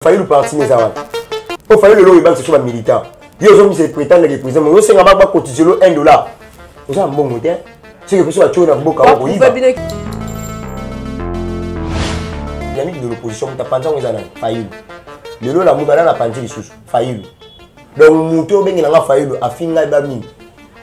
Failli le parti mais ça va. Failli le banque c'est sur les militants. Ils ont se prétendre que président mais c'est pas cotiser $1. Vous avez un bon modèle. C'est que vous avez un bon carreau. Les amis de l'opposition, tu as pensé que vous avez failli. Le lot la mougana n'a pas dit failli. Donc Mouto ben il a failli à finir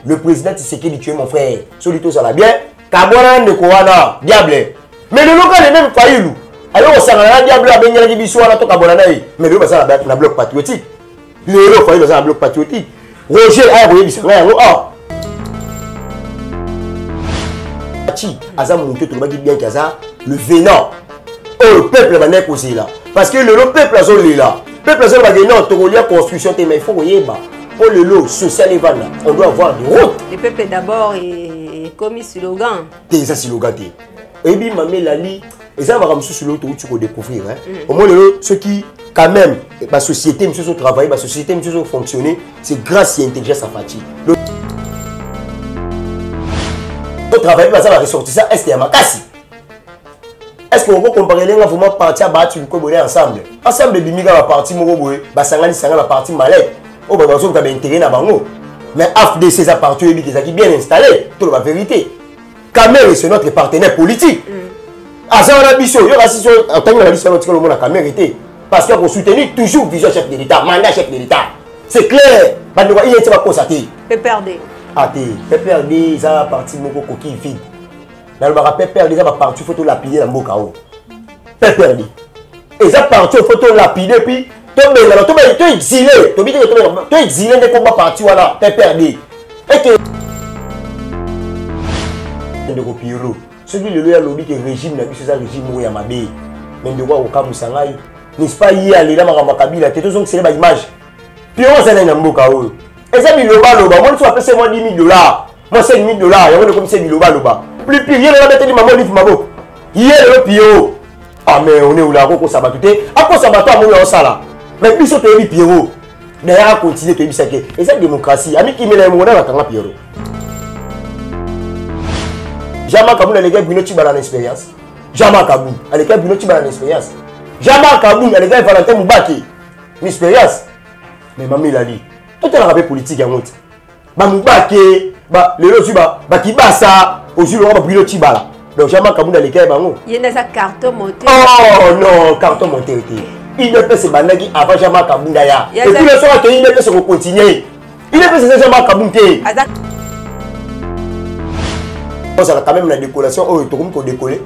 le président Tshisekedi tuer mon frère. Solito ça va bien. Kabora ne koana diable. Mais le local est même failli. Alors on s'en a diable à Benga qui biso à la toka bonanaï. Mais le ça va bloc patriotique. Le lot failli dans un bloc patriotique. Roger a voyé biso rien. Ah. Aza Mouto tout le monde dit bien qu'Aza le vénan. Oh, le peuple va naître aussi là. Parce que le peuple a zolé là. Le peuple a zolé là. Non, tu as construction, mais il faut que pour le lot social et là, on doit avoir des routes. Le peuple d'abord est commis slogan. C'est ça, slogan. Et puis, maman Lali, et ça va comme sur l'autre route, tu peux découvrir. Au moins, ceux qui, quand même, la société, monsieur, travailler, la société, monsieur, fonctionner, c'est grâce à l'intelligence à fatigue. Le travail, ça va ressortir ça, est-ce qu'il y a ma casse? Est-ce qu'on peut comparer les gens vraiment partir à battre ensemble? Ensemble, les bimiga va partir Moroboé, Basangani Sanga va partir Malek. Oh, bah, on a intérêt à Bango. Mais AFDC, ça partout, qui bien installé. Tout la vérité. Kamer, c'est notre partenaire politique. À ça, on a bicho. Il y a racisme, en tant que la liste, on a Kamer été. Parce qu'on soutenu toujours vision chef de l'État, mandat chef de l'État. C'est clair. Il y a un constaté. PPRD. Ah, PPRD, ça va partir Moko Koki vide. Dans le PPRD, ça va partir photo lapider dans le Mokao. PPRD. Et ça parti au photo lapider, puis tu es exilé. Tu es exilé des combats partis, voilà. PPRD. Et que. Celui le lobby que le régime n'a vu ce régime où il y a ma bé. Mais de voir au cas où ça aille. N'est-ce pas y aller là, ma Kabila, tu es toujours c'est l'image. Puis on s'en est dans le Mokao. Et ça, loba. Moi, tu appelles c'est moi $10,000. Moi, c'est $1,000. Il y a un comme c'est loba. Plus pire, il y a un maman livre mabo. Il y a le pio. Ah, mais on est où là, on s'en bat tout. Après, ça va toi, on s'en là. Mais puis, ça, tu es Pierrot. D'ailleurs, continue, tu es bissaqué. Et ça, démocratie. Ami qui met les mots dans la tanga Pierrot. Jamais Kaboul, les gars, Bino Tibala l'expérience. Jamais Kaboul, les gars, Bino Tibala l'expérience. Jamais Kaboul, les gars, Valentin Moubaki. L'expérience. Mais maman, il a dit. Tout est dans la politique, il y a un autre. Moubaki, le Losuba, Bakibasa, aussi le roi Bino Tibala. Donc, jamais Kaboul, les gars, il y a un carton monté. Oh non, carton monté. Il ne peut se banagui avant jamais Kaboul d'ailleurs. Et puis le soir, il ne peut se continuer. Il ne peut se jamais Kaboul. Ça a quand même la décoration, oh, tu peux décoller.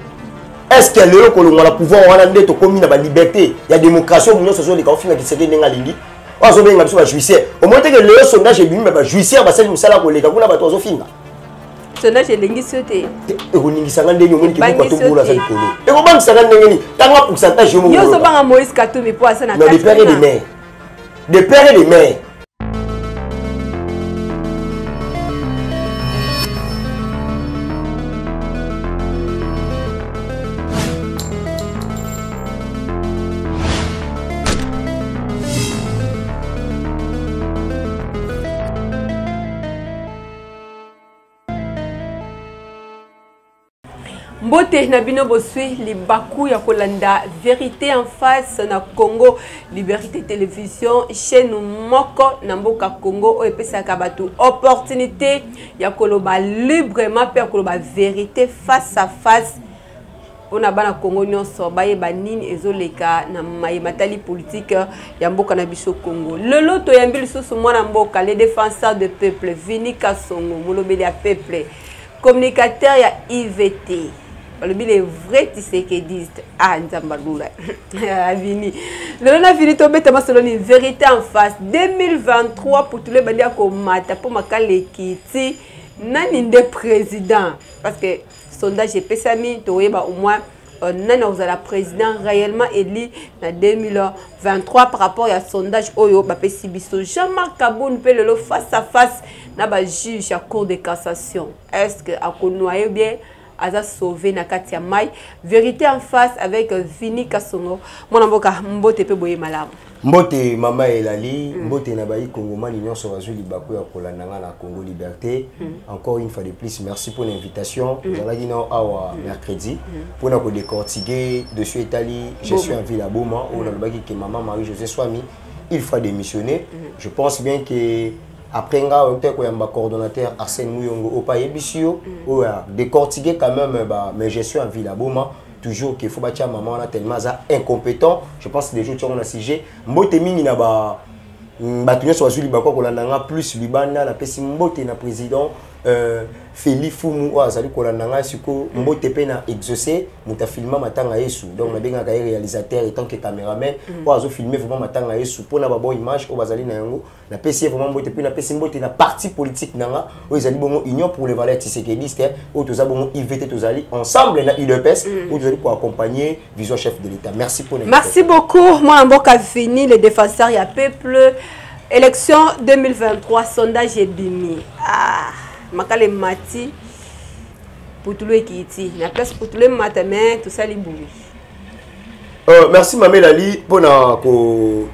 Est-ce que le qu'on a pouvoir, on a des communes dans la liberté, il y a démocratie, on a des conflits qui se dénouent à l'Indi. On a des juiciers. Au moins que le sondage est venu, mais juicier, c'est une salle pour les Kaboula, on a des films. Sondage est lingué sauté. Et on y s'en rend des gens qui vont tout pour la salle pour nous. Et comment ça rend des gens qui ont un pourcentage de monde? Yo, ça va à Moïse Katou, mais pour ça, des pères et des mères. Des pères et des mères. Mbote na bino bosui libaku ya kolanda vérité en face na Congo Liberté Télévision chaîne moko na mboka Congo o epesaka batu opportunité ya koloba librement pe koloba vérité face à face on a bana Congo nyonso bayeba nini ezoleka na mayematali politique ya mboka na biso Congo lelo to yambili susu mwana mboka les défenseurs de peuple Vini Kasongo molobeli ya peuple communicateur ya IVT le vrai Tshisekidiste ah Nzambalula Vini le na Vini to beta masoloni vérité en face 2023 pour tous les bandia ko mata pour makale kiti nani nde président parce que sondage est pesami to yeba au moins nani ozala président réellement élu en 2023 par rapport à sondage oyo ba pesi biso Jean-Marc Kaboun pe le face à face na ba juge à cour de cassation est-ce que akonoye bien Aza sauvé na kati ya mai vérité en face avec Vini Kasongo mwana mboka mbote pe boye malamu Mbote Mama Elali, Mbote Nabayi Congomani Union Sauvageois Libaku ya Kolandanga na Congo Liberté. Encore une fois de plus, merci pour l'invitation. Nous allons dire à mercredi pour nous décortiquer dessus Italie. Je suis en ville à Boma où on a dit que Maman Marie-Josée Swami, il faut démissionner. Je pense bien que après un coordonnateur Arsène Mouyongo au Pays Bissio, décortiquer quand même, mais je suis en ville à Boma. Toujours qu'il faut bâtir maman là tellement incompétent. Je pense que des jours tu as un sujet. Mbote mingi na ba batunya sur azuli bako kolandanga plus libanda na pesi mbote na président Félix Fumu azali kolandanga siko mbote pe na exaucer muta filma matanga yesu. Donc na benga ka réalisateur et tant que caméraman ou azo filmer vraiment matanga yesu pour na ba bonne image au bazali na yango na pesi vraiment mbote pe na pesi mbote na parti politique nanga o ezali bongo union pour les valeurs tisekediste ou toza bongo IVT tozali ensemble na UDPS ou tozali pour accompagner vision chef de l'État. Merci pour l'invitation. Merci beaucoup. Moi Mboka fini le défenseur ya peuple. Élection 2023 sondage ebimi. Makale mati Poutoulou Ekiti. La place Poutoulou Matame tout ça liboui. Merci Mamé Lali pour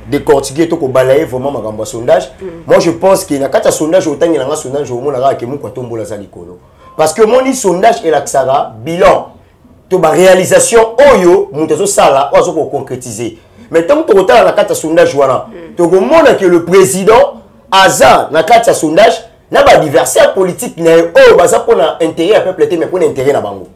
décortiquer tout balayer vraiment ma sondage. Moi je pense qu'il y a quatre sondages autant il y a un sondage au monde que mon kwatombo la zalikolo. Parce que mon sondage et l'axara bilan to ba réalisation oyo montezo sala ozo ko concrétiser. Mais tant que tu as la carte sondage voilà, tu vois que le président Aza na carte sondage n'a pas adversaire politique na oh baza pour intérêt à peuple mais pour intérêt na bango.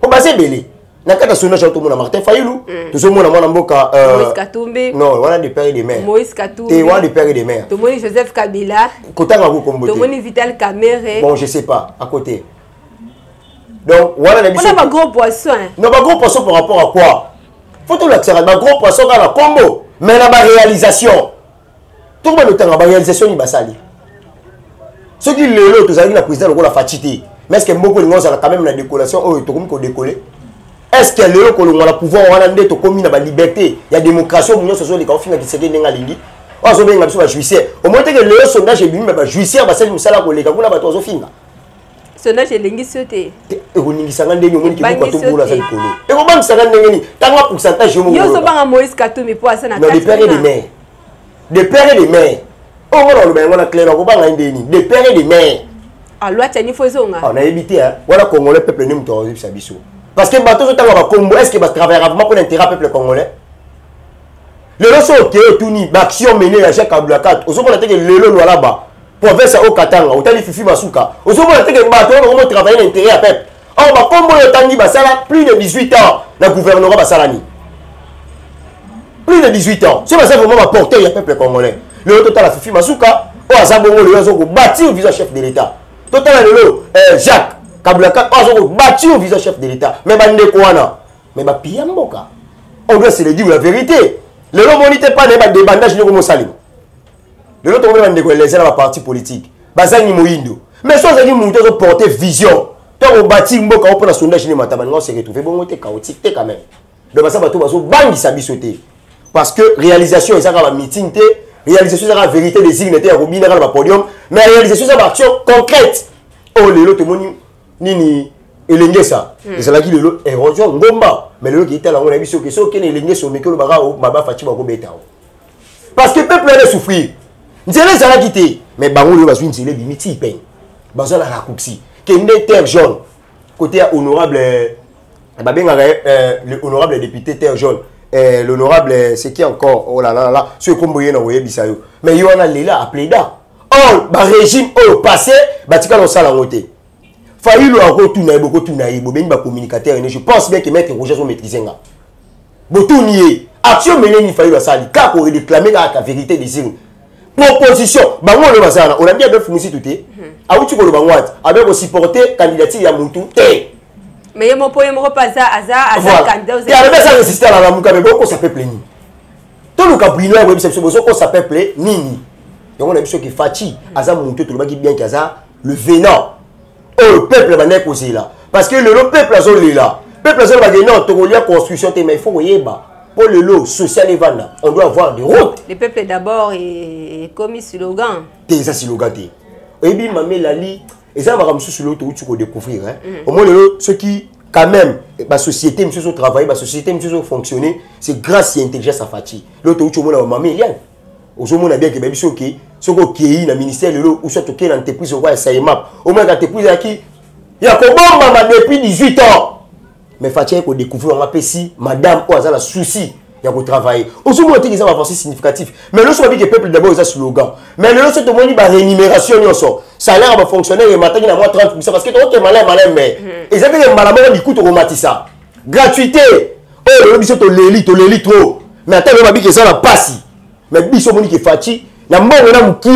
Pour baser belé. Na carte sondage tout le monde Martin Fayulu, tout le monde mwana mboka Moïse Katumbi. Non, voilà des pères et des mères. Moïse Katumbi. Et voilà des pères et des mères. Tout le monde Joseph Kabila. Kotanga ko kombote. Tout le monde Vital Kamerhe. Bon, je sais pas à côté. Donc voilà les on a un gros poisson. Non, pas gros poisson par rapport à quoi? Faut tout l'accélérer, un gros poisson dans la combo. Mais la réalisation. Tout le monde a la réalisation il va salir. Ce qui est le tout la président la fatigué. Mais est-ce que beaucoup de gens ont quand même la décollation oh tout comme décoller. Est-ce que le que le pouvoir on a ndé to comme la liberté, il y a démocratie au monde social les confins qui se gagnent nga lingi. On so benga biso ba juicier. Au moins que le sondage est bimi ba juicier ba sali musala ko leka kuna ba to zo finga. Sondage elengi sote. Ekoningisa nga ndenge omoni ki kwatombo la zalikolo. Ekobangisa nga ndenge ni tanga pourcentage yo mo. Yo so banga Moïse Katumbi po asa na carte. Des pères et des mères. Des pères et des mères. Oh voilà le bengo na clair ko banga ndeni. Des pères et des mères. Ah loi tani fozonga. On a évité hein. Voilà congolais peuple ne mto bisa biso. Parce que bateau tanga ba Congo est-ce que ba travailler vraiment pour l'intérêt peuple congolais? Le loso ke tuni action menée à Jacques Abdulakat. Ozo bona te que lelo lo là-bas. Province au Katanga, au tali Fifi Masuka. Au moment où on va travailler l'intérêt à peuple. On va comme le Tangi Basala, plus de 18 ans, le gouvernement Basalani. Plus de 18 ans. C'est vraiment va porter le peuple congolais. Le total à Fifi Masuka, au Azabongo, le réseau bâti au visage chef de l'État. Total à Jacques Kabulaka, au bâti au visage chef de l'État. Mais Bande Kouana, mais Piamboka. On doit se le dire la vérité. Le nom n'était pas des bandages de Gomo Salim. Le l'autre moment de la parti politique bazani moindo mais soit zaki monter porter vision tant au bâti mboka au pour la sondage ni matabanga se retrouver bon côté chaotique quand même de basa bato baso bangi sa bisoté parce que réalisation ezaka ba meeting té réalisation ezaka vérité des signes té robina na ba podium mais réalisation ezaka action concrète oh le l'autre moni nini elenge ça ezalaki le l'autre érosion ngomba mais le l'autre qui était là on a biso que so kene elenge so mekelo baka o baba fatima ko beta parce que peuple allait souffrir. Nzele zala quitté mais bango le bazwi nzele bimiti peine bazo la rakuksi kende terre jaune côté honorable le honorable député terre jaune l'honorable c'est qui encore oh là là là ce komboye na oye bisayo mais yo na lela appelé da oh ba régime au passé batika no sala ngote Fayulu a retourné beaucoup tuna yi bobeni ba communicateur je pense bien que maître Roger so maîtriser nga botunier action menée ni Fayulu sali ka ko réclamer la vérité des signes proposition bango le bazana on a bien fumisi touté a uti ko le bangwati avec supporter candidature ya muntu té mais yemo po yemo pasa aza candidat il y a ça résister à la muka mais beaucoup ça peut plaigner tout le cabrino web c'est besoin ko ça peut plaire nini donc on a biso ki fati aza muntu to le baki bien kaza le vénan oh peuple va poser là parce que le peuple azo là peuple azo ba non to ko construction té mais il faut yeba. Pour le lot social et vanda, on doit avoir des routes. Le peuple d'abord est commis slogan. C'est ça slogan. Et bien mamé lali, et ça va comme sur l'autre où tu peux découvrir hein. Au moins le ceux qui quand même la société monsieur travailler la société monsieur fonctionner c'est grâce à l'intelligence à Fati l'autre où tu vois maman Eliane aujourd'hui bien que baby soki soko qui na ministère lelo ou soit toké dans entreprise au quoi ça map au moins entreprise qui il y a comment maman depuis 18 ans mais Fati ko découvrir on si madame ou a la souci il y a travailler aujourd'hui on dit que ça va avoir significatif mais le soit dit que peuple d'abord ça slogan mais le soit tout le monde ba rémunération ni so salaire va fonctionner et matin na moi 30% parce que toi malin mais et ça fait que malama on écoute au matissa gratuité oh le biso to l'élite trop mais attends on va dire que ça va passer mais biso moni que Fati na mbongo na mukie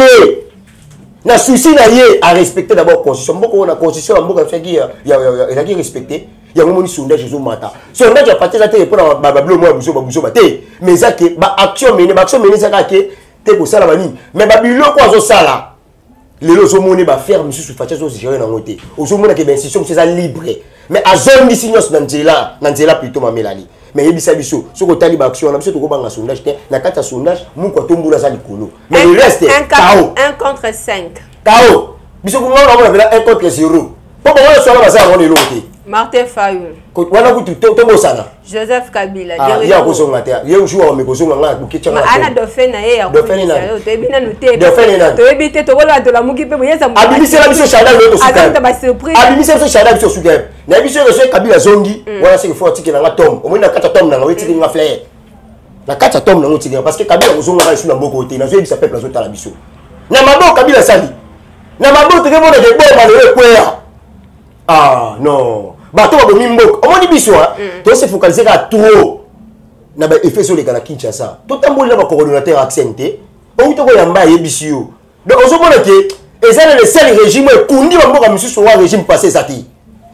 na souci na yé à respecter d'abord constitution mboko na constitution na mboko fait qui il a qui respecter il y a un sondage au matin sondage à partir de la pour bablo moi buso baté mais ça que ba action menée ça que te ko sala bani mais babilo ko zo sala lelo zo moni ba faire monsieur sous Fati zo gérer na ngoté ozo mona que ben institution c'est ça libre mais à zone di signos nanzela plutôt mamelali mais yebisa biso soko tali ba action na biso to ko banga sondage te na kata sondage mu ko tombula za likolo mais le reste KO 1 contre 5 KO biso ko ngona na 1 contre 0 po ko so na ba za ngone loté Martin Fayou wana ku to sana Joseph Kabila il y a ko so ngata ye jour me ko so ngata ku kitchanga ana dauphin na ye ya ko to ebina noté dauphin to ebité to kola to la muki pe boyeza abimisi la biso chanda lo to suka azanta ba surprise abimisi biso chanda biso suka na biso so Kabila zongi wana se faut tiki na tom o mona kata tom na ngwe tiki nga fleur na kata tom na ngwe tiki parce que Kabila ko zonga isu na mboko te na zo ebisa peuple zo tala biso na mabo Kabila sali na mabo te ke bona de bomba le kwea ah non bato ba bomi mboko omoni biso to se focaliser ka trop na ba effet sur les gars Kinshasa to tamboli na ba coordinateur accenté o to ko yamba yebisi yo donc ozo bona ke ezana le seul régime kundi ba mboka misusu wa régime passé zati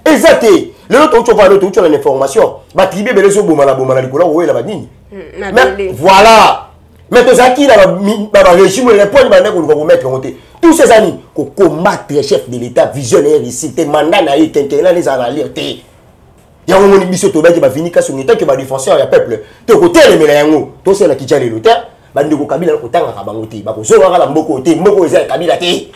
ezate le to to va le to to l'information ba tribe bele so bomana likolo o la ba nini mais voilà mais to zaki na ba régime le point ba ndeko ko mettre monter tous ces amis ko combattre chef de l'état visionnaire ici te mandat na yi quinquennat les alliés te ya ngo ni biso to ba ki ba vinika so ngita ke ba défenseur ya peuple to ko telemela yango to c'est la kijale le terre ba ndeko Kabila ko tanga ka bango te ba ko zo ngala mboko te mboko eza Kabila te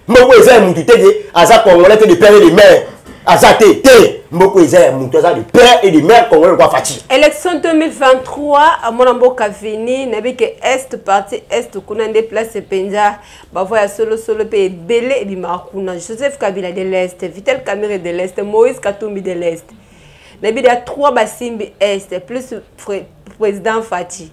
mboko eza mutu te aza congolais te de père et de mère azate te mboko eza mutu aza de père et de mère congolais kwa Fati élection 2023 à mon mboka vini nabi que est parti est kuna nde place penza ba voya solo pe belé et bimakuna Joseph Kabila de l'est Vital Kamerhe de l'est Moïse Katumbi de l'est nabi il y a 3 basimbi est plus président Fati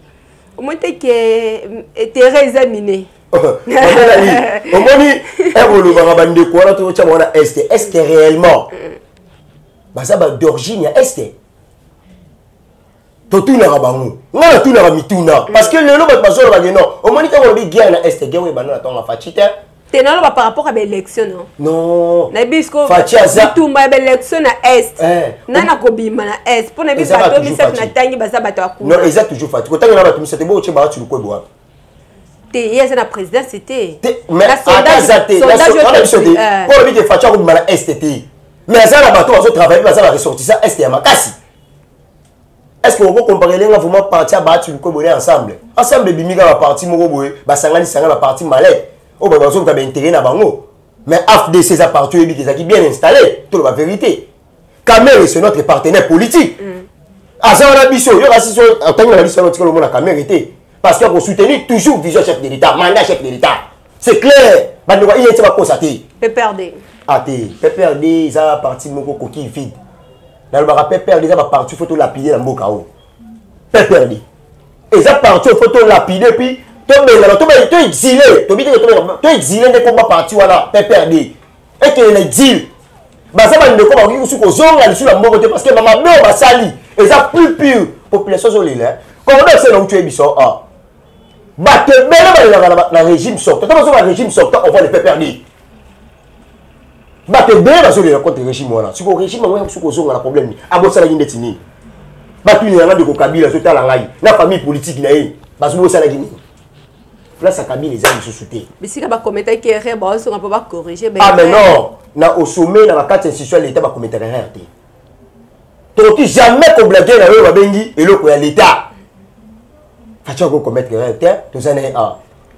au moins que Thérèse Miné omoni ebolo ba bande ko na to chama na est que réellement baza ba d'origine ya est to tuna rabangu ngana tuna ba mituna parce que lelo ba bazo ba non omoni ka ko bi guerre na est guerre ba na to nga Fati te tenalo ba par rapport à l'élection non na bisko Fati aza tumba ba élection na est nana ko bima na est pour na bi ba to misef na tangi baza ba to akuna non exact toujours Fati ko tangi na ba to misef bo che ba tu ko bo il la présidence c'était mais pour lui que Fati ko bima na est mais ça la bateau va travailler ça va ressortir ça est ya makasi est-ce que on peut comparer les vraiment parti à battre ko bo ensemble bimika ba parti moko boye ba sangani ba parti malais o ba bazo ka ba intérêt na bango mais AFD ces partis qui bien installé tout la vérité Kamerhe c'est notre partenaire politique azana biso yo rasiso tangi na biso notre monde na Kamerhe était parce qu'il faut soutenir toujours vision chef de l'État mandat chef de l'État c'est clair bande ko il est pas constater PPRD PPRD ça parti moko coquille vide dans le PPRD ça va parti photo lapider na mboka o PPRD et ça parti photo lapider puis to exilé to exilé de combat parti wala PPRD et que les deal baza ba ndeko ba ki ko zonga sur la mboka parce que mama no ba sali et ça plus pure population zo lila comme on sait là où tu es biso batte bela na régime sortant to ba régime sortant on va le PPRD batte bela zo lila contre régime wala si ko régime moi su ko zonga la problème abosala yinde tini batu ni na de ko Kabila so tala ngai na famille politique na ye basu bosala gini place à Kabila les amis sous-souté mais si ba commenter que rien ba so pas corriger ah mais non na au sommet na la carte institutionnelle l'état ba commenter rien te to jamais ko blaguer na yo ba bengi eloko ya l'état Fati ko commettre rien te to ça n'est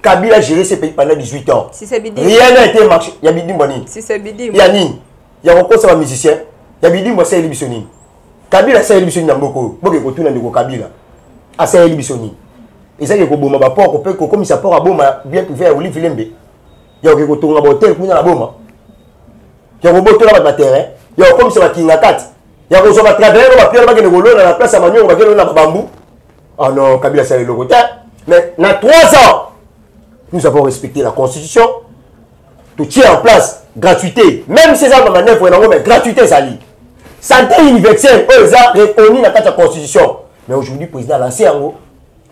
Kabila a géré ce pays pendant 18 ans si c'est bidi rien n'a été marché ya bidi mbani si c'est bidi ya nini ya ko ça ba musicien ya bidimbo asali biso nini Kabila asali biso nini na mboko boke kotuna ndeko Kabila asali biso nini ezaki koboma ba port ko pe ko komisa port aboma bien privé ya Olive Lembe ya ko kotonga ba hotel kuna na boma ya ko botola ba terrain ya ko komisa ba kinga kati ya ko so ba travailler ba pierre ba ke ngolona na place ya manyo ba ke na bambu ah non Kabila asali le côté mais na 3 ans nous avons respecté la constitution tout tient en place gratuité même ces armes manœuvre na mais gratuité ça lit santé universelle eux ça reconnu dans la constitution mais aujourd'hui président lancé en haut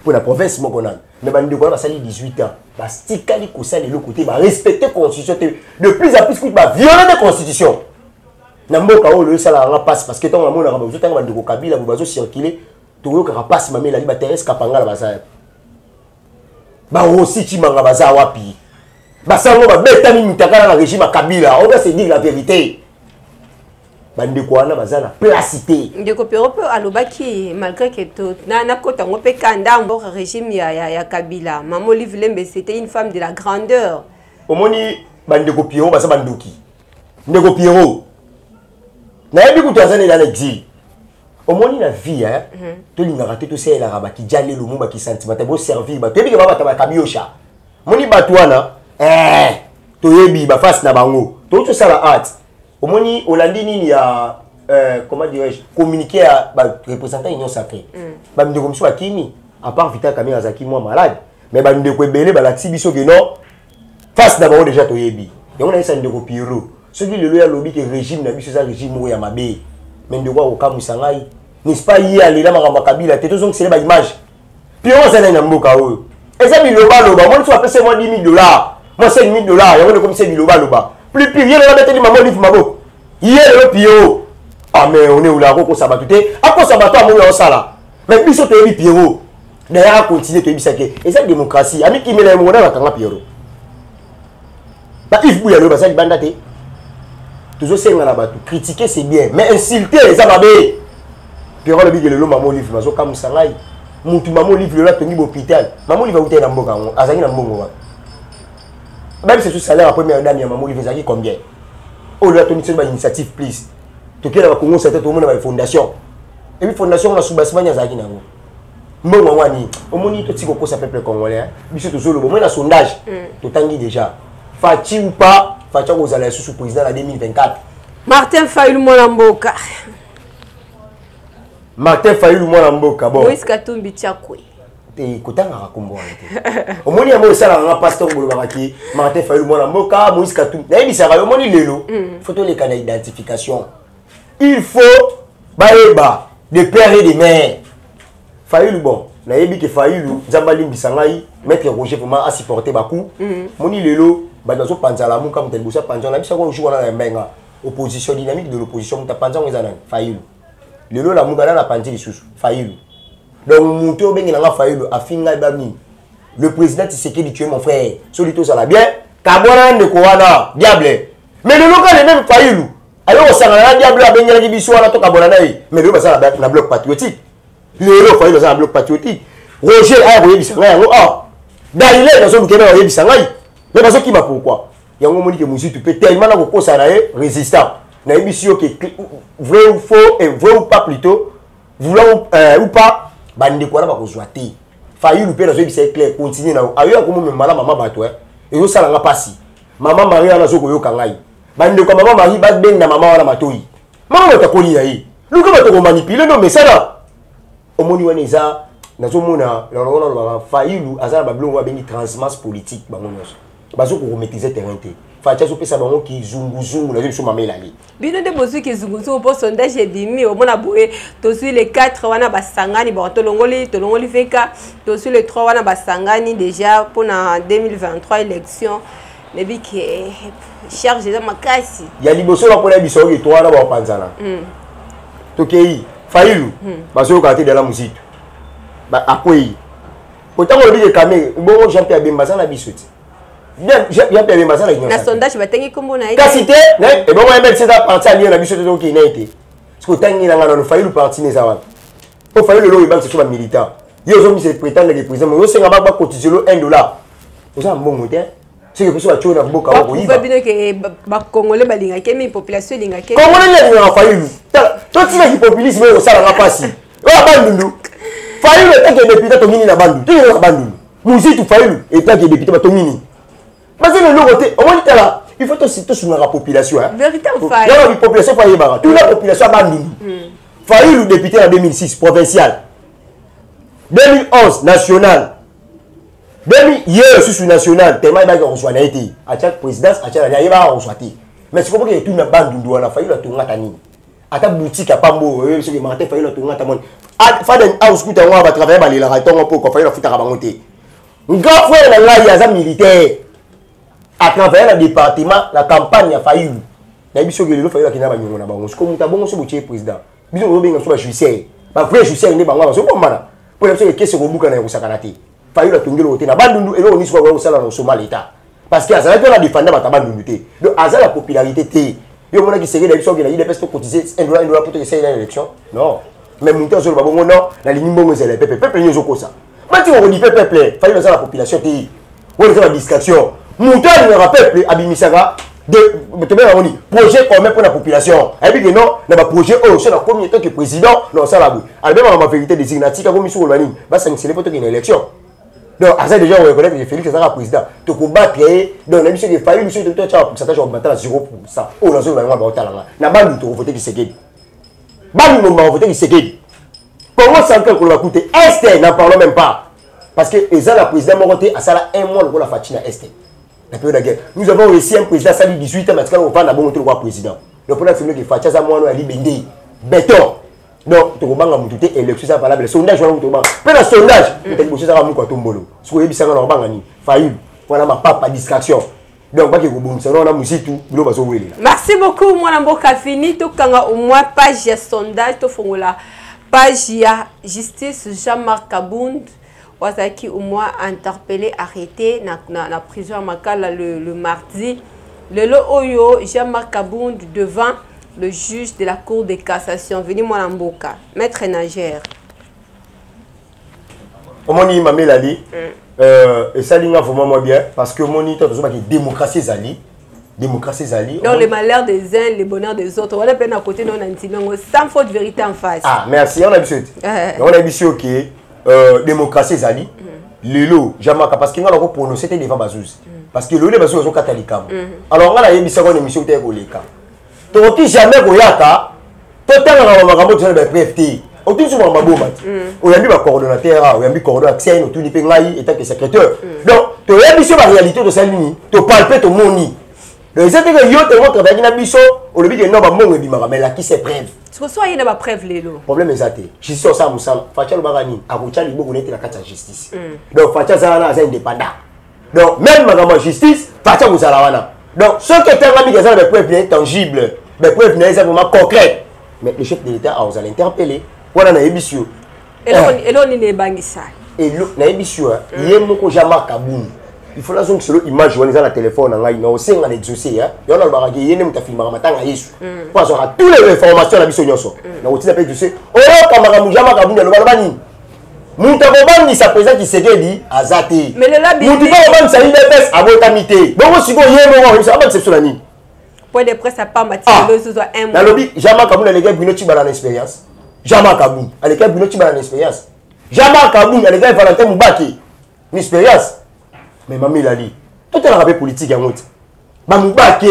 pour la province Mokonan mais bandi ko na sali 18 ans ba stikali ko sali le côté ba respecter constitution de plus en plus que ba violer la constitution na mboka o le sala nga passe parce que tant na mona ba zo tanga bandi ko Kabila ba zo circuler to yo ka passe mamela li ba Thérèse Kapanga la bazaya ba aussi chimanga baza wapi ba sango ba betami mitakala na régime Kabila on doit se dire la vérité bandi ko wana baza na placité ndeko pero pe alobaki malgré que tout na kota ngope kanda mbo régime ya Kabila Maman Olive Lembe c'était une femme de la grandeur omoni bandi ko Pierrot baza banduki ndeko Pierrot na yebi ko tazana dans l'exil omoni na vie hein to linga raté to c'est la rabaki jale lo mumba ki sentiment bo servir ba tebi ke baba tabaka biosha moni batwana to yebi ba face na bango to sala art omoni olandi nini ya comment dirais-je communiquer à représentant union sacrée ba ndeko mso akimi à part Vital Kamerhe azaki moi malade mais ba ndeko ebele ba laksi biso ke non face na bango déjà to yebi yango na esa ndeko Pierrot celui le loya lobby que régime na biso ça régime ya mabe mais ndeko okamusa ngai n'est-ce pas hier alela makambo Kabila te tozongi sele ba image Pierrot ça na mboka oyo eza biloba loba moi tu appelles moi $10,000 moi $5,000 yango ne comme c'est biloba loba plus rien na mettre Maman Olive mabo hier le Pierrot ah mais on est où là ko sabato te ako sabato amoyo osala mais biso to yebi Pierrot d'ailleurs continuer to yebisa ke eza démocratie ami ki mela mo na bakanga Pierrot ba if bu ya lo ba sa banda te toujours senga na bato critiquer c'est bien mais insulter eza mabe Pierrot le bigele lo Maman Olive bazo kamusa ngai mutu Maman Olive le la tongi hôpital Maman Olive va uta na mboka ngo azangi na mbongo wa même c'est tout salaire à première dame ya Maman Olive ezaki combien oh là toni c'est une initiative please to kela ba Congo c'était tout le monde ba fondation et puis fondation na subasima nya zaki nango mbongo wani omoni to tiko ko sa peuple congolais biso to zolo bon na sondage to tangi déjà Fachi ou pas Fachi ko zala sous président en 2024 Martin Fayulu mwana mboka Martin Fayulu mwana mboka bon Moïse Katumbi Tchakwe te kotanga rakombo ante omoni amo sala nga pasteur ngolo bakaki Martin Fayulu mwana mboka Moïse Katumbi na yebisa ka omoni lelo photo les canaux d'identification il faut baeba de père et de mère Fayulu bon na yebi ke Fayulu Zambali Mbisangai maître Roger vraiment a supporter baku moni lelo banazo panzala muka mutelibusa panzala bisa ko ushwana na mbenga opposition dynamique de l'opposition mutapanza ngeza na Fayulu lelo la muka na panzi lisusu Fayulu donc muto bengi na Fayulu afinga bami le président Tshisekedi tu es mon frère solito ça la bien kabona ndeko wana diable mais lelo ka le même Fayulu ayo osanga na diable abengela kibiso wana to kabona nayi mais lelo basala na bloc patriotique lelo Fayulu ça bloc patriotique Roger a yebisa ngai yango ah Daile nazo lukeba yebisa ngai mais bazo ki ba pourquoi yango moni ke muzitu peut tellement na ko ça na résistant na yebisi yo ke vrai ou faux et vrai ou pas plutôt voulant ou pas bande ko na ba ko zoate Fayulu pe nazo yebisa clair continuer na ayo ko mo mala mama bato et yo sala nga pasi mama Maria nazo ko yo kangai bande ko mama Marie ba benga mama wana matoi mama batakoli ya yi luka bato ko manipuler no mais ça là omoni wana eza nazo mona la Fayulu azala ba blongo bengi transmance politique bango nyonso bazo ko maîtriser terrain te facha so pesa bango ki zunguzungu na biso mamela li bino de bozu ki zunguzungu pour sondage edimi o mona boye to sur les 4 wana basangani ba tolongoli veka to sur les 3 wana basangani déjà pour na 2023 élection nebi ki charge za makasi ya liboso la pona biso ki to wana ba panzana to kei Fayulu bazo ka te de la musique ba akoyi otango lobi ke Kamerhe bongo Jean-Pierre Bemba sana bisoti bien Jean-Pierre Bemba sana na sondage batengi kombo na kasite ne e bongo ML c'est ça parti allié na bisoti to ki na été parce que tangi na ngana no Fayulu parti ne zawa o Fayulu lo ibanse so ba militant yo zo mi se prétendre que président yo senga ba cotiser $1 oza mbongo te c'est que personne va tuer na mboka wa koyiba ba bino ke ba congolais ba linga ke mi population linga ke congolais linga Fayulu to tina ki populisme au sala nga pasi wa bandundu Fayulu est que député to mini na bandu tu na bandundu muzitu Fayulu est que député ba to mini parce que le côté au moins là il faut tout sur la population hein vérité en faille la population faille ba toute la population bandundu Fayulu député en 2006 provincial 2011 national 2000 hier sous national tellement il va reçoit na été à chaque présidence à chaque année il va reçoit mais c'est comment que tout na bandundu wana Fayulu to ngata nini ata boutique apambo ce que martin Fayulu to ngata mon faden house kuta wa ba travailler ba lila raton po ko Fayulu futa ka bangote nga frère na ngai ya za militaire à travers le département la campagne a failli na biso ke lelo Fayulu kina ba nyongo na bango ko muta bongo so botie président biso ko benga so ba juicier ba vrai juicier ne bango ba so komana pour biso ke kese ko buka na kusakana te Fayulu tongelo te na bandundu elo ni so ba sala na so maleta parce que azala que la défendre ba bandundu te donc azala la popularité te yo mona ki sege na biso ke na il peste cotiser $1 pour que c'est une élection non mais muta so ba bongo non na lini bongo c'est le peuple nyozo ko ça mati on dit peuple Fayulu ça la population te on fait la distraction Mouton ne rappelle Abimisaka de projet commun pour la population. Et puis non, on a projet c'est la combien que président non ça la boue. Alors même en vérité désignatique comme sur le mani, bah ça c'est pour une élection. Donc à ça déjà on reconnaît que Félix Tshisekedi président. Tu combattre donc la mission de Fayulu monsieur de toi pourcentage augmenté à 0%. Oh la zone va vraiment là. Na bandu to voter Tshisekedi. Bandu non va voter Tshisekedi. Comment ça encore qu'on va coûter Est n'en parlons même pas. Parce que Eza la président Moroté a ça un mois pour la fatina Est. La période de guerre. Nous avons réussi un président, ça dit 18 ans, mais quand on parle d'un bon président. Le président c'est que Fatia Zamono a dit Bende, béton. Donc, tu vas voir l'élection, élection, ça valable. Le sondage, on va faire le sondage. Tu vas voir mon tombolo. Ce que tu vas voir, Fayulu, voilà ma papa distraction. Donc, pas que vous on a musique tout, vous va sauver. Merci beaucoup, moi, Namboka fini. Tu as au moins page de sondage, tu fais la page de justice Jean-Marc Kabound. Wazaki au moins interpellé, arrêté dans la prison à Makala le mardi. Le Oyo, Jean-Marc Kabound devant le juge de la Cour de cassation. Veni Mwanamboka, maître nagère. Omoni Mamé l'a dit, et ça l'ingénieur vraiment bien, parce que mon idée est démocratie Zali. Démocratie Zali. Dans le malheur des uns, le bonheur des autres. On a peine à côté, non, sans faute vérité en face. Ah, merci, on a vu on a vu ok. Démocratie Zali, Lelo, Jamaka, parce qu'il y a un prononcé devant Bazouz. Parce que le Bazouz est catholique. Alors, on a une émission de Goleka. Donc, jamais Goyaka, tout le temps, on a un PFT. On a souvent un bombe. On a mis un coordonnateur, on a mis un coordonnateur, on a mis un état de secrétaire. Donc, tu as une la réalité de Salini, tu palpes ton moni. Donc, c'est que yo te montre avec une mission, on lui dit que non, mais là, qui c'est preuve. Ce que soit il y a pas preuve les lots. Problème est ça. Justice ça Moussa, Fatia le Bagani, à Roucha il beaucoup la carte justice. Donc Fatia Zana c'est indépendant. Donc même madame justice, Fatia Moussa la wana. Donc ce que tu as mis des preuves tangibles, des preuves vraiment concrètes. Mais le chef de l'État a osé l'interpeller. Voilà na ébissio. Et là on est bangissa. Et là na ébissio, il y a moko Jean-Marc Kabound. Il faut la zone sur l'image on est dans le téléphone on a aussi un exaucé hein. Il y a le baraki yene muta filma matanga Yesu. Parce qu'on a toutes les informations la biso nyonso. Na otisa pe tu sais, oh kamara Jean-Marc Kabound le balabani. Muta bobandi sa président qui s'est dit azati. Mais le labi. Muta bobandi sa IDPS abotamité. Bon siko yemo on ça pas exception la ni. Point de presse à pas Mathieu le zo un mois. Na lobby Jean-Marc Kabound les gars Bruno Tibala l'expérience. Jean-Marc Kabound, les gars Bruno Tibala l'expérience. Jean-Marc Kabound les gars Valentin Moubaki. L'expérience. Mais mamie l'a dit, tout est un rappel politique à moi. Bah Moubake,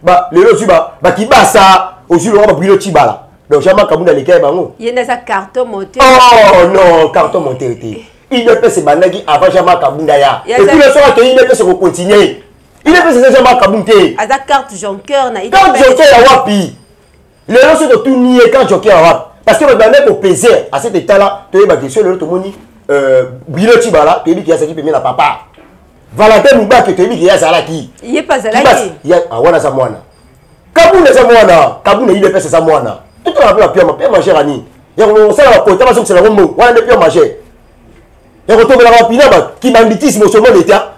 bah le losuba, bah qui bat ça, aussi le roi Bruno Tibala. Donc Jean-Marc Kabound à l'école, bah il y a des cartons montés. Oh non, carton monté. Il ne peut se banagi avant Jean-Marc Kabound d'ailleurs. Et puis le soir il ne peut se continuer. Il ne peut se Jean-Marc Kabound. À la carte Jonker, na. Quand Jonker a wapi, les gens sont tout niés quand Jonker a wapi. Parce que le bandit au plaisir à cet état-là, tu es battu sur le tomoni, Bruno Tibala, tu es dit qu'il y a ce qui peut mettre la papa. Valentin Moubaki te dit qu'il y a Zalaki. Il n'y a pas Zalaki. Il y a Awana Zamwana. Kabound est Zamwana. Kabound est IDPS Zamwana. Tout le monde a pu manger à Ni. Il y a un seul côté, c'est le Rombo. On a pu manger. Il y a un retour de la rapide qui banditisme au sommet de l'État.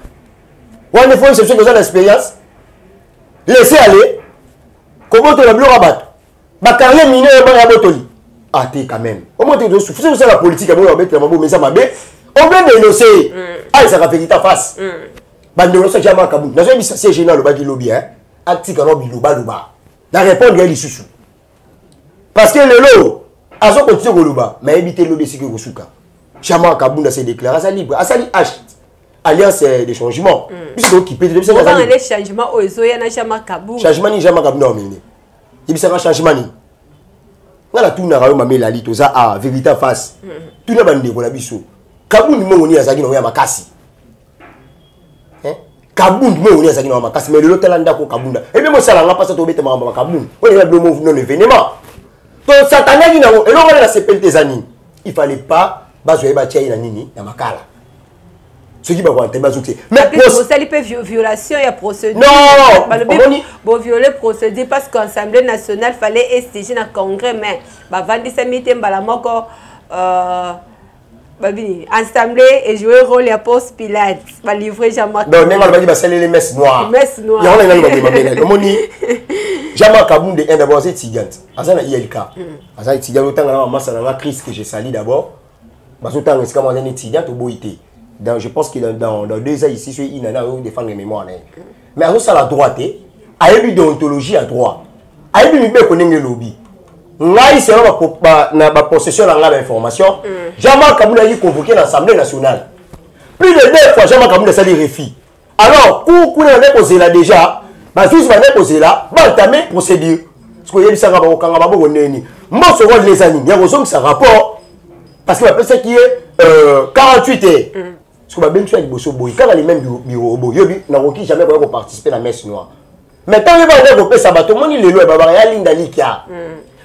On a fait une exception de l'expérience. Laissez aller. Comment tu as pu rabattre? Ma carrière minée est bonne à Botoli. Ah, t'es quand même. Au moins, tu es souffrant de la politique. On va mettre la mambo, mais ça m'a bien. On veut dénoncer. Ah, ça va faire ta face. bande on jamais Kabunda nazo bisa c'est général ba ki lobby hein atika no biloba loba na répondre ya lisusu parce que le lot azo continue koloba mais éviter lobby c'est que kosuka jamais Kabunda s'est déclaré ça libre asali H alliance des changements puisque occupé de ça les changements au zoya na jamais Kabunda changement ni jamais Kabunda omine il sera changement ni ngala tuna rayo mamela li toza a vérité face tuna bande ko la biso Kabunda mo ngoni azaki no ya makasi Kabunda mo ngoni azaki no makasi mais le lot talanda ko Kabunda et bien mo sala nga passa to bete mamba Kabunda on est le mot non événement to satana ni na et lo ngala CPL des années il fallait pas bazoye ba tia ina nini na makala ce qui va voir tes bazouki mais pour ça il peut violation il y a procédure non bon violer procédure parce qu'Assemblée nationale fallait estiger dans congrès mais ba vandi samité mbala moko babi assemblée et jouer rôle ya poste Pilate ba livrer Jean-Marc donc nenga ba ba sali les messes noires ya on est dans le mamela moni Jean-Marc Kabunda est d'abord c'est étudiant azana ILK azana étudiant autant na massa na crise que j'ai sali d'abord parce que tant que comme un étudiant au boité. Donc, je pense qu'il dans 2 ans ici, il a défendre les mémoires. Mais à ça, la droite, il y a eu déontologie à droit. Il y a eu des lobby. Là, il y a une possession de l'information. Jean-Marc Kabunda a convoqué l'Assemblée nationale. Plus de 2 fois, Jean-Marc Kabunda a dit refus. Alors, pour qu'on ait posé là déjà, juste on a posé là, on a entamé la procédure. Parce qu'il y a eu ça, on a dit, moi, ce rôle des années, il y a un rapport. Parce que c'est qui est 48 heures. Parce que je suis boy quand les mêmes bureaux boy n'a jamais participer à la messe noire. Mais tant que va développer ça bateau moni le lo baba ya linda likia.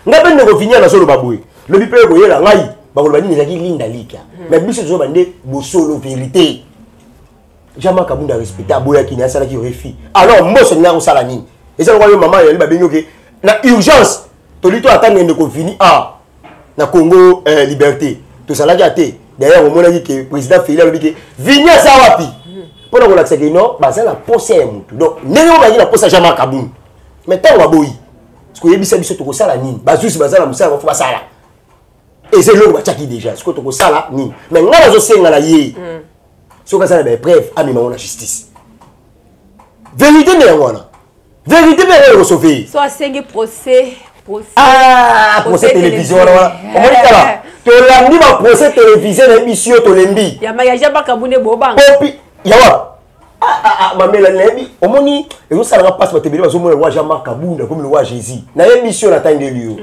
Nga ben ne revenir na solo baboy. Le bipe boy la ngai ba ko bani ezaki linda likia. Mais biso zo bande bosolo vérité. Jean-Marc Kabunda respecté aboya ki na sala ki refi. Alors moi ce nga ko sala nini. Et ça ko maman ya ba benyoke na urgence to lito attendre de ko fini na Congo liberté. To sala ki ate. D'ailleurs, au moment où le président Félix a dit que Vigna Sawapi, pour nous l'accès que non, c'est la poste à Moutou. Donc, nous avons la poste à Jean-Marc Kabunda. Mais tant qu'on a beau, parce que y a des gens qui ont la nine, basus bazala musa va faire ça là. Et c'est l'autre qui déjà, ce que tu as ça là nine. Mais nous avons aussi la yé. Ce que ça a des preuves à la justice. Vérité mais on a. Vérité mais on sauver. Soit 5 procès. Procès télévision là. On va dire là. To la ni ba procès télévision na émission to lembi. Ya ma ya Jean-Marc Kabunda bobang. Popi ya wa. Mamela lembi. Omoni ezo sala nga passe ba tebeli ba zo mo wa Jean-Marc Kabunda comme le roi Jésus. Na émission na tande liyo.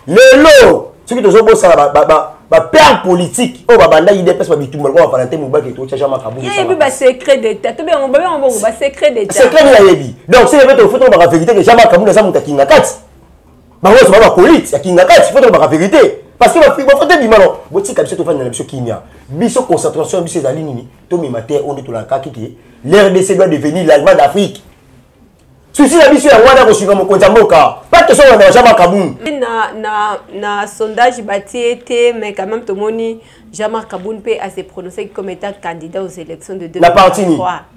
Lelo, ce qui tozo bo sala ba père politique o ba banda IDPS ba bitumba ko ba Valentin Mubaki to Jean-Marc Kabunda. Ya yebi ba secret d'état. To bien on ba secret d'état. Secret ni la yebi. Donc c'est le photo ba vérité que Jean-Marc Kabunda sa mutakinga kati. Ba wo so ba police ya kinga kati photo ba vérité. Parce que il faut faire du mal. Si tu as fait biso kimia, biso concentration biso ezali nini, to mimater on est tout la kaki l'RDC doit devenir l'Allemagne d'Afrique. Souci la biso ya wana ko suka mo konza moka. Pas que ça on a Jean-Marc Kabunda. Na sondage batiete mais quand même tout moni Jean-Marc Kabunda peut à se prononcer comme étant candidat aux élections de 2023.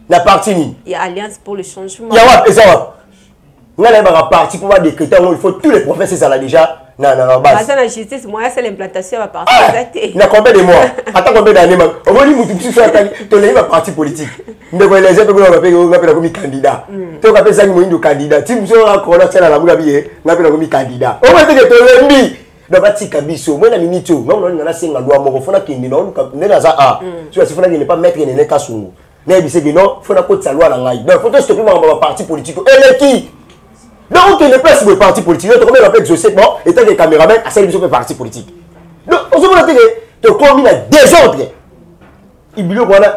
La partie ni. Il y a Alliance pour le changement. Ya wa ça. Ngala ba parti pour décréter il faut tous les professeurs ça là déjà. Non, base. La justice, moi, c'est l'implantation à partir de il y a combien de mois? Attends combien d'années? On va dire que tu es un parti politique. Nous devons les aider pour nous appeler comme candidat. Tu as appelé ça un candidat. Si vous avez un candidat, tu as appelé comme candidat. On va dire que tu es un mi. Donc, tu as dit que moi, je suis un tu as dit que tu pas mettre les cas sur nous. Mais il faut que tu loi. Donc, il faut que tu aies un parti politique. Et qui? Donc, on ne peut pas se parti politique. Donc, on appelle Joseph, étant que caméraman, à celle de parti politique. Donc, on se dit que tu as commis un désordre.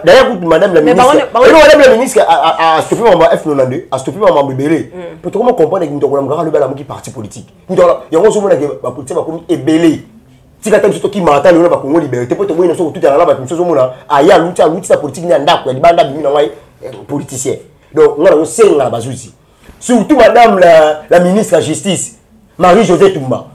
D'ailleurs, madame la ministre, a stoppé mon F92, a stoppé mon Bébélé. Pour comment comprendre que nous avons le parti politique. Nous avons un politique qui est belé. Si tu as un qui m'attend, nous avons une liberté. Pour te voir, nous avons tout à l'heure, nous avons l'outil politique, nous avons un politicien. Donc, nous avons un base aussi. Surtout madame la ministre de la Justice, Marie-Josée Toumba.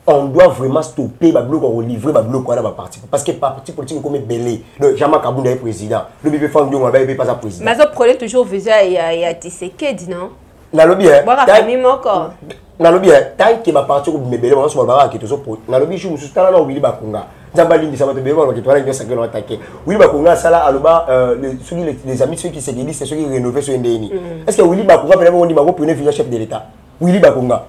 On doit vraiment stopper le bloc, on livrer le bloc à la partie. Parce que le parti politique est comme belé. Donc, Jean-Marc Kabunda est président. Le bébé Fang Dion n'est pas président. Mais ça prenait toujours visa et à Tshisekedi, non? Dans le bien. Dans le bien, tant que ma partie est belé, on se bat avec tout ça. Dans le bien, je me suis dit, là, on va Zambalindi ça va te bévoir que toi là ça que l'on attaquer. Oui Bakonga sala aloba les amis ceux qui se disent c'est ceux qui rénover sur ndeni. Est-ce que Willy Bakonga peut on dit Bako premier vice chef de l'état. Willy Bakonga.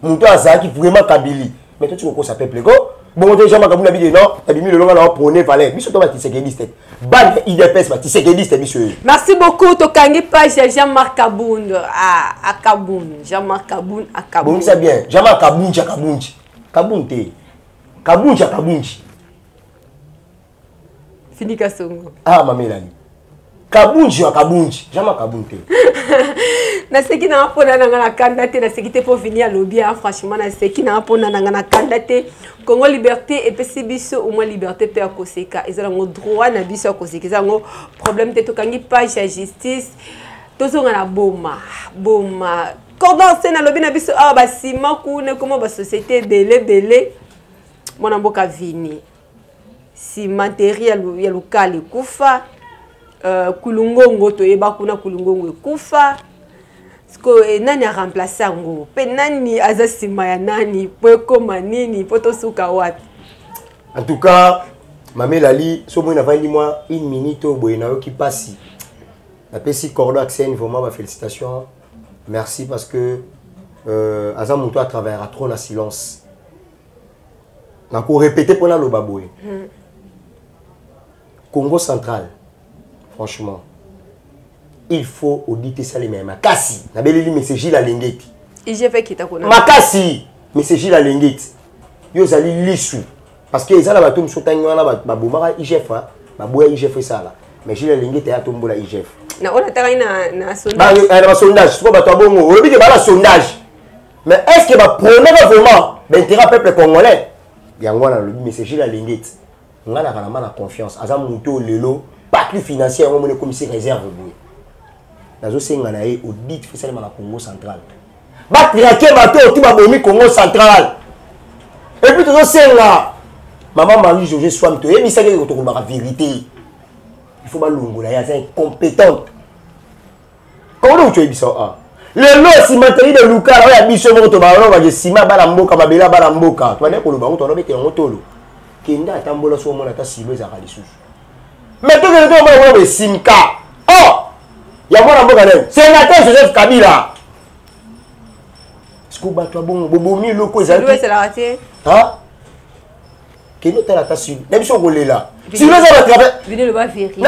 Monto azaki vraiment Kabili. Mais toi tu comprends ça peuple go. Bon déjà Makabuna bi non, abimi le longa na prôner valeur. Biso to ba tisekediste. Ban IDPS ba tisekediste biso. Merci beaucoup Tokangi page Jean-Marc Kaboun à Kaboun. Jean-Marc Kaboun à Kaboun. Bon c'est bien. Jean-Marc Kabounja Kabounji. Kabounte. Kabounja Kabounji. Fini Kasongo. Ah Mamelani. Kabunji wa Kabunji. Jamais Kabunte. Na seki na apona na candidaté na seki te pour venir lobby franchement na seki na apona na candidaté Congo liberté et PC biso au moins liberté pe akoseka ezala ngo droit na biso akoseka ezala ngo problème te Tokangi page ya justice tozonga na boma cordon na lobby na biso ah ba sima kuna comment ba société belé mona mboka vini si matériel ya local kufa kulungongo to yeba kuna kulungongo ekufa sko nani a remplacer ngo pe nani azasima ya nani po koma nini poto suka wapi. En tout cas Mamelali so moi na vandi moi une minute au boy na yo qui passe la PC Cordo Axel vraiment ma félicitations merci parce que azam monto à travers à trop na silence na ko répéter pour la lo baboy Congo central franchement il faut auditer ça les mêmes makasi na beleli message la lengeti IGF qui ta kona makasi message la lengeti yo zali lisu parce que ezala bato msotangi wana ba bomaka IGF ba boya IGF ça là mais j'ai la lengeti ya tombola IGF na on ataka na sondage ba sondage ko bato bongo obi ke ba la sondage mais est-ce que ba prendre vraiment l'intérêt peuple congolais yango na le message la lengeti ngana kana mana confiance azam muto lelo patrie financière on mone comme si réserve boy nazo senga na ye audit fait ça na Congo central ba traquer bato tout ba bomi Congo central et puis nazo senga maman Marie José Swam to et bisaka ko to ba vérité il faut ba longola ya c'est incompétente comment tu es bisa ah le lot si matériel de Luka ya biso mo to ba no ba je sima ba la mboka ba bela ba la mboka to na ko lo ba to no bete ngotolo kenda tambola so mo na ta silo za kalisusu mais tout que to ba mo simka oh ya mwana mboka nani sénateur Joseph Kabila sikuba to bon bobomi loko ezali c'est la raté hein kino tala ta silo na biso kolela silo za ba travail venez le ba vérité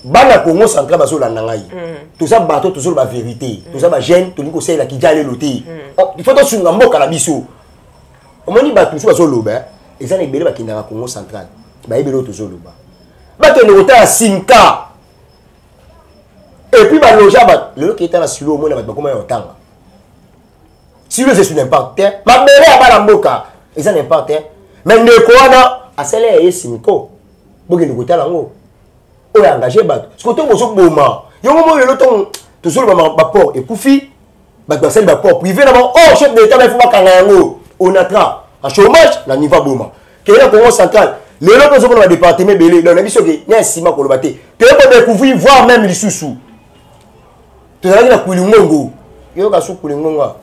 bana Congo central baso la ngai tout ça bato toujours ba vérité tout ça ba jeune to niko sela ki jale loté il faut to sunga mboka na biso omoni ba tout baso loba ezali ebele ba kinda Congo central ba ebele to zo loba ba to ne kota simka et puis bah le jabat le qui était là sur le monde avec comment on tanga si le c'est n'importe ma belle à balamboka et ça n'importe mais ne quoi na asele et simko bogi ne kota lango o engagé bat ce que to so boma yo mo le ton toujours ba port et kufi ba sel ba port privé d'abord oh chef de l'état il faut pas kanga yango on attra en chômage la niveau boma que là Congo central le lot so pour le département belé dans la biso que nya sima ko lobate te ko découvrir voir même les sous tu as dit la Kulungongo. Yo ka su Kulungongo.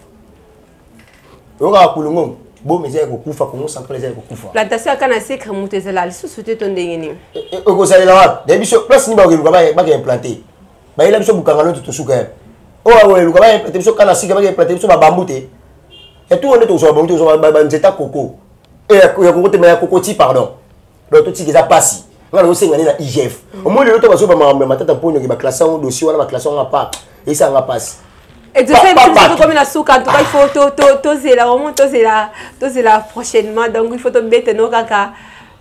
Yo ka Kulungongo. Bon mais c'est ko kufa Congo central c'est ko kufa. Plantation kana secret mutezela lisu sote to ndengeni. Ko sala la. Des biso place ni ba ko ba implanter. Ba ila biso bukanga lo to suka. O wa lo ba implanter biso kana sika ba implanter biso ba bambute. Et tout on est to so bambute so ba nzeta coco. Et ya coco te ma coco ti pardon. Donc tout qui ça passe. On a aussi na IGF. Au moins le to ba so ba matata ponyo ki ba classé en dossier wala ba classé en part. Et ça va passer. Et tu sais, comme la souka, en tout cas, il faut toser là, vraiment toser là prochainement. Donc, il faut te mettre nos caca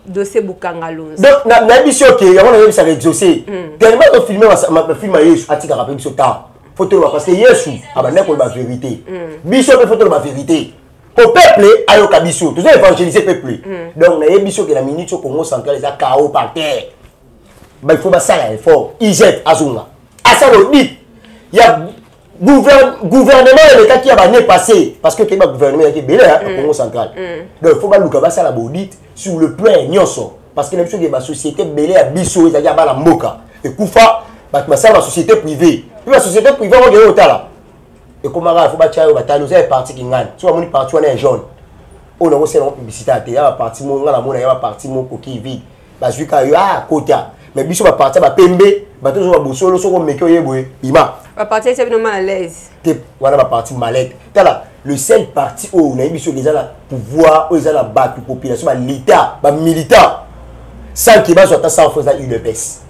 dossier Bukangalo. Donc, la mission qui est, on a ça exaucé. Tellement de filmer ma film à Yesu, à Tika rappel, temps. Photo parce que Yesu, ah ben, n'est pas la vérité. Mission que photo la vérité. Pour peuple, ayo kabiso, tout ça évangéliser peuple. Donc, la mission qui est la minute au Congo central, c'est KO par terre. Ben, il faut pas ça l'effort. IGF, Azunga. À ça, le dit. Il y a gouvernement l'État qui a l'année passée parce que le gouvernement qui est belé au Congo central. Donc il faut pas nous ça la bodite sur le plan nyonso parce que même chose que la société belé à biso il y a ba la mboka et kufa ba ça la société privée. Puis la société privée on est au tala. Et comment il faut ba tia ba talo c'est parti qui gagne. Soit mon parti on est jaune. on a aussi une publicité à télé, à partir mon la mona ya parti mon coquille vide. Parce que ah kota. Mais biso ba partir ba pembe, ba toujours ba bosolo soko meke yeboye. Bima. Ba partir c'est vraiment à l'aise. Voilà ma partie mallette. Tala le seul parti où on a biso déjà la pouvoir, où ils ont la battre population, l'État, ba militant. Sans qu'il va soit ça en faisant UDPS.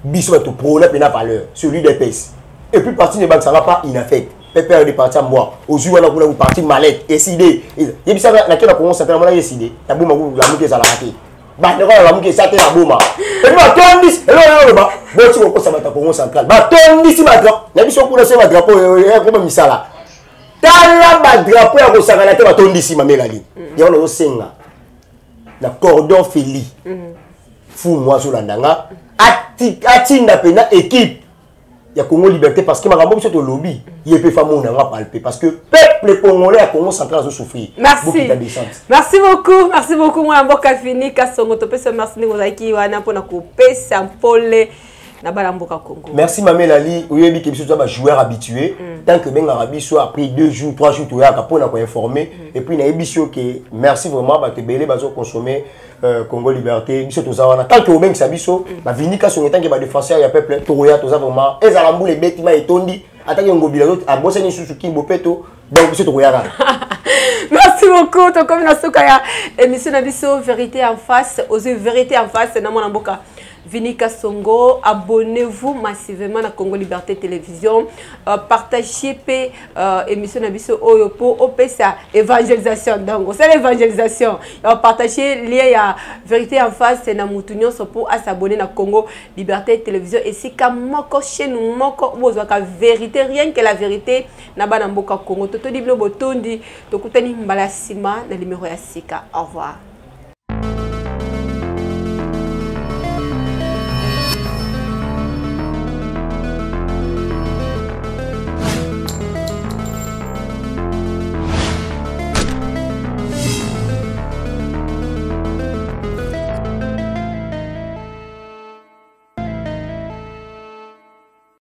Biso va te problème et la valeur sur l'UDPS. Et puis parti de banque ça va pas inaffect. Pépère de partir moi. Aujourd'hui on a voulu partir mallette, décider. Et puis ça la qui a commencé à faire moi décider. La boum la mouke ça la raté. Bah la mouke ça te la boum. Et puis bah tondis et là bah bon tu vois ça va ta Congo central. Bah tondis si ma drapeau. La biso pour ça ma drapeau comme misala. Tala ba drapeau ya ko sangana te ba tondis si ma melali. Ya on a senga. Na cordon feli. Fou moi sur landanga. Atinda pena équipe. Il y a Congo Liberté parce que ma maman c'est au lobby. Il peut faire mon palper parce que peuple congolais à Congo central a souffrir. Merci. Merci beaucoup. Merci beaucoup. Moi mboka fini kasongo to pesa merci ni kozaki wana pona ko pesa mpole na bala mboka Congo. Merci Mamé Lali, oyebi ke biso ba joueur habitué tant que ben arabi soit après 2 jours 3 jours to ya pona ko informer et puis na ebisio que merci vraiment ba te belé bazo consommer Congo Liberté biso tozawana tant que même sabiso ba vinika sur tant que ba défenseur ya peuple toya toza vraiment ezala mbule betima etondi ataki ngobila autre a bossé ni susuki mbopeto donc biso toya. Merci beaucoup to comme na soka ya émission na biso vérité en face aux vérité en face na mona mboka Vinika Songo, abonnez-vous massivement à Congo Liberté Télévision, partagez l'émission Nabiso Oyopo, OPSA, évangélisation. Donc, c'est l'évangélisation. Partagez le lien à Vérité en face, c'est Namoutunion pour s'abonner à Congo Liberté Télévision. Et si Kamoko chez nous, Moko, vous avez vérité, rien que la vérité, Nabanamboka Congo. Toto Diblo Botondi, Tokutani Mbalasima, le numéro Sika. Au revoir.